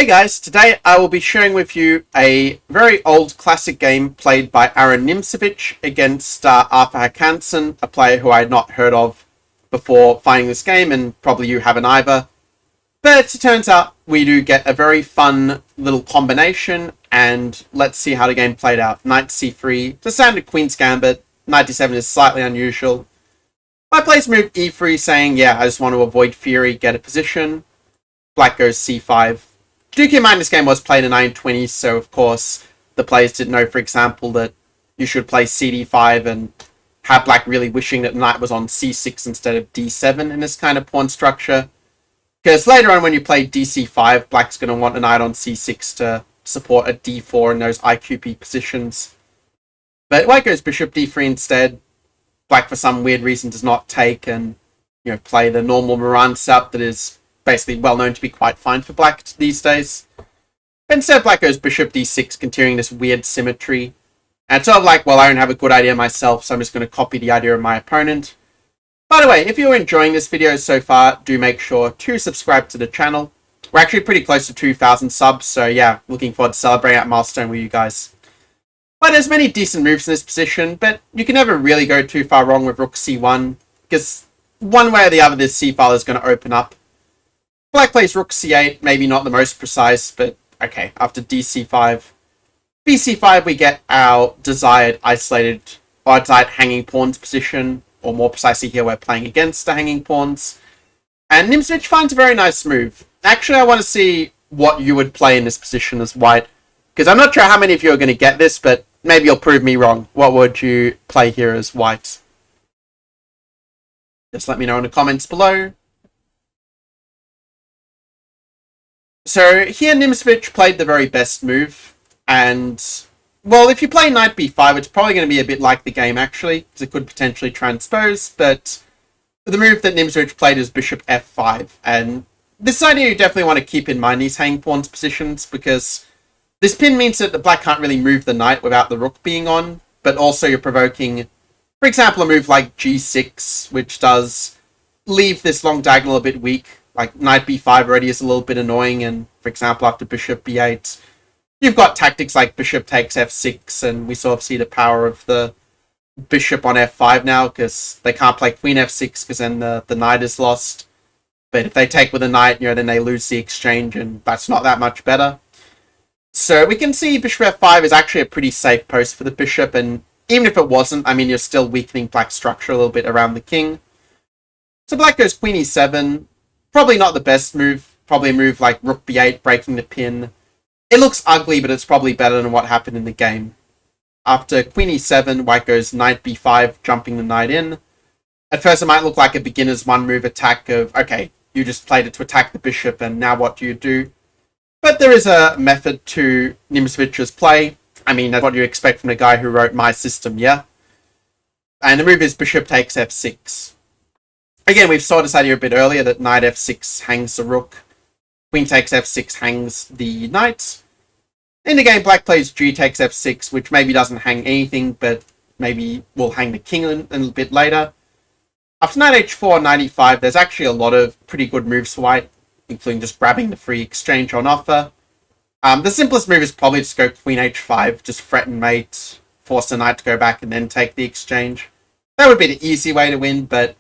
Hey guys, today I will be sharing with you a very old classic game played by Aron Nimzowitsch against Arthur Hakanson, a player who I had not heard of before finding this game, and probably you haven't either. But it turns out we do get a very fun little combination, and let's see how the game played out. Knight c3, the standard Queen's Gambit, knight d7 is slightly unusual. My plays move e3 saying, yeah, I just want to avoid Fury, get a position. Black goes c5. Do keep in mind this game was played in 1920s, so of course the players didn't know, for example, that you should play cd5 and have black really wishing that the knight was on c6 instead of d7 in this kind of pawn structure. Because later on when you play dc5, black's going to want a knight on c6 to support a d4 in those IQP positions. But white goes bishop d3 instead. Black for some weird reason does not take and play the normal Moran setup that is basically well known to be quite fine for black these days. But instead black goes bishop d6, continuing this weird symmetry. And it's sort of like, well, I don't have a good idea myself, so I'm just going to copy the idea of my opponent. By the way, if you're enjoying this video so far, do make sure to subscribe to the channel. We're actually pretty close to 2,000 subs, so yeah, looking forward to celebrating that milestone with you guys. But there's many decent moves in this position, but you can never really go too far wrong with rook c1, because one way or the other this c-file is going to open up. Black plays rook c8, maybe not the most precise, but okay, after dc5. bc5 we get our desired isolated, or desired hanging pawns position, or more precisely here we're playing against the hanging pawns. And Nimzowitsch finds a very nice move. Actually, I want to see what you would play in this position as white, because I'm not sure how many of you are going to get this, but maybe you'll prove me wrong. What would you play here as white? Just let me know in the comments below. So here Nimzowitsch played the very best move, and well, if you play knight b5, it's probably going to be a bit like the game actually, because it could potentially transpose, but the move that Nimzowitsch played is bishop f5, and this idea you definitely want to keep in mind these hanging pawns positions, because this pin means that the black can't really move the knight without the rook being on, but also you're provoking, for example, a move like g6, which does leave this long diagonal a bit weak. Like knight b5 already is a little bit annoying, and for example after bishop b8 you've got tactics like bishop takes f6, and we sort of see the power of the bishop on f5 now, because they can't play queen f6 because then the knight is lost. But if they take with a knight, then they lose the exchange, and that's not that much better. So we can see bishop f5 is actually a pretty safe post for the bishop, and even if it wasn't, I mean, you're still weakening black's structure a little bit around the king. So black goes queen e7. Probably not the best move. Probably a move like rook b8, breaking the pin. It looks ugly, but it's probably better than what happened in the game. After queen e7, white goes knight b5, jumping the knight in. At first, it might look like a beginner's one-move attack of, okay, you just played it to attack the bishop, and now what do you do? But there is a method to Nimzowitsch's play. I mean, that's what you expect from the guy who wrote my system, yeah? And the move is bishop takes f6. Again, we've saw this idea a bit earlier, that knight f6 hangs the rook. Queen takes f6 hangs the knight. In the game, black plays g takes f6, which maybe doesn't hang anything, but maybe will hang the king a little bit later. After knight h4, knight e5, there's actually a lot of pretty good moves for white, including just grabbing the free exchange on offer. The simplest move is probably just go queen h5, just threaten mate, force the knight to go back and then take the exchange. That would be the easy way to win, but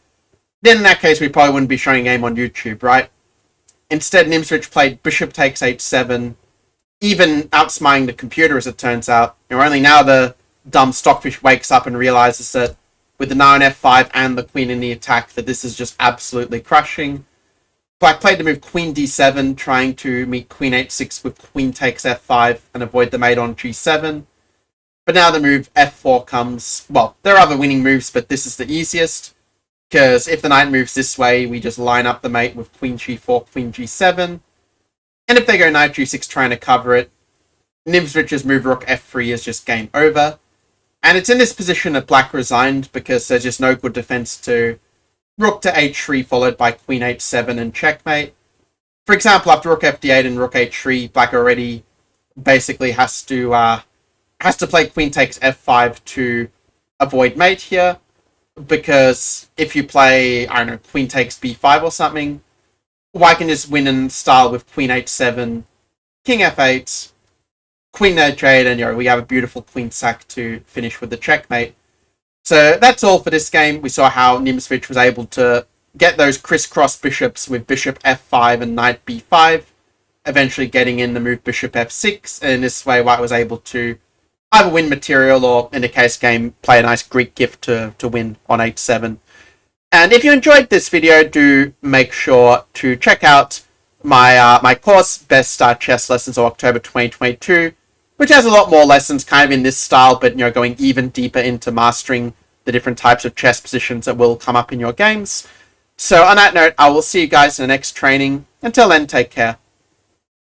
then in that case we probably wouldn't be showing a game on YouTube, right? Instead, Nimzowitsch played bishop takes h7, even outsmarting the computer as it turns out. Only now the dumb stockfish wakes up and realizes that with the knight on f5 and the queen in the attack, that this is just absolutely crushing. Black played the move queen d7, trying to meet queen h6 with queen takes f5 and avoid the mate on g7. But now the move f4 comes. Well, there are other winning moves, but this is the easiest, because if the knight moves this way, we just line up the mate with queen g4, queen g7. And if they go knight g6 trying to cover it, Nimzowitsch's move rook f3 is just game over. And it's in this position that black resigned, because there's just no good defense to rook to h3 followed by queen h7 and checkmate. For example, after rook fd8 and rook h3, black already basically has to play queen takes f5 to avoid mate here, because if you play, I don't know, queen takes b5 or something, white can just win in style with queen h7 king f8, queen trade, and we have a beautiful queen sack to finish with the checkmate. So that's all for this game. We saw how Nimzowitsch was able to get those crisscross bishops with bishop f5 and knight b5, eventually getting in the move bishop f6, and in this way White was able to either win material or, in the case game, play a nice Greek gift to win on h7. And if you enjoyed this video, do make sure to check out my course, Best Chess Lessons of October 2022, which has a lot more lessons kind of in this style, but going even deeper into mastering the different types of chess positions that will come up in your games. So on that note, I will see you guys in the next training. Until then, take care.